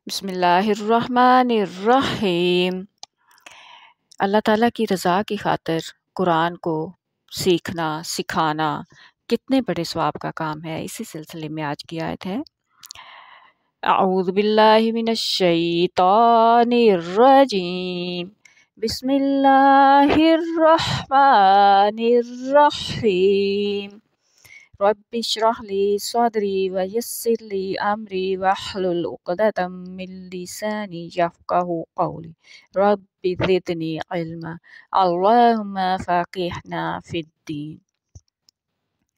بسم اللہ الرحمن الرحیم۔ اللہ تعالیٰ کی رضا کی خاطر قرآن کو سیکھنا سکھانا کتنے بڑے ثواب کا کام ہے، اسی سلسلے میں آج کی آیت ہے اعوذ باللہ من الشیطان الرجیم بسم اللہ الرحمن الرحیم رب اشرح لی صدری ویسر لی امری واحلل عقدۃ من لسانی یفقہوا قولی رب زدنی علما اللہم فقہنا فی الدین۔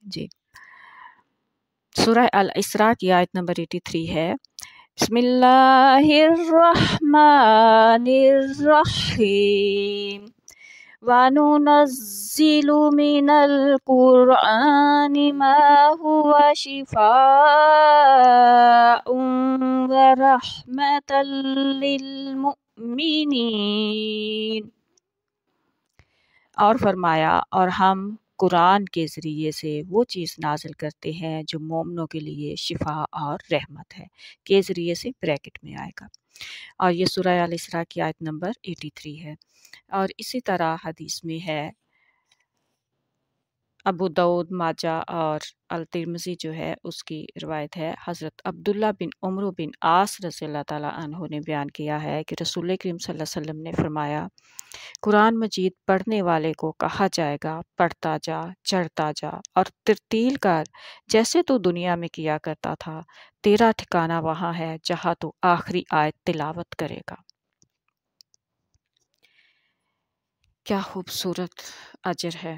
جی، سورہ الاسراء کی آیت نمبر 83 ہے بسم اللہ الرحمن الرحیم وَنُنَزِّلُ مِنَ الْقُرْآنِ مَا هُوَ شِفَاءٌ وَرَحْمَةً لِلْمُؤْمِنِينَ۔ اور فرمایا، اور ہم قرآن کے ذریعے سے وہ چیز نازل کرتے ہیں جو مومنوں کے لیے شفا اور رحمت ہے، کے ذریعے سے بریکٹ میں آئے گا، اور یہ سورہ الاسراء کی آیت نمبر 83 ہے۔ اور اسی طرح حدیث میں ہے، ابو داؤد ماجہ اور الترمذی جو ہے اس کی روایت ہے، حضرت عبداللہ بن عمرو بن عاص رضی اللہ تعالیٰ عنہ نے بیان کیا ہے کہ رسول کریم صلی اللہ علیہ وسلم نے فرمایا، قرآن مجید پڑھنے والے کو کہا جائے گا پڑھتا جا، چڑھتا جا اور ترتیل کر، جیسے تو دنیا میں کیا کرتا تھا، تیرا ٹھکانہ وہاں ہے جہاں تو آخری آیت تلاوت کرے گا۔ کیا خوبصورت اجر ہے!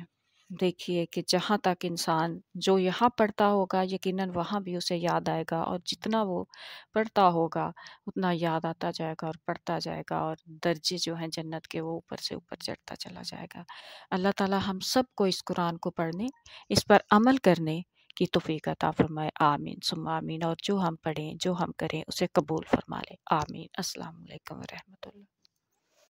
دیکھیے کہ جہاں تک انسان جو یہاں پڑھتا ہوگا یقیناً وہاں بھی اسے یاد آئے گا، اور جتنا وہ پڑھتا ہوگا اتنا یاد آتا جائے گا اور پڑھتا جائے گا، اور درجے جو ہیں جنت کے وہ اوپر سے اوپر چڑھتا چلا جائے گا۔ اللہ تعالیٰ ہم سب کو اس قرآن کو پڑھنے، اس پر عمل کرنے کی توفیق عطا فرمائے، آمین ثم آمین، اور جو ہم پڑھیں جو ہم کریں اسے قبول فرما لے، آمین۔ السلام علیکم ورحمۃ اللہ۔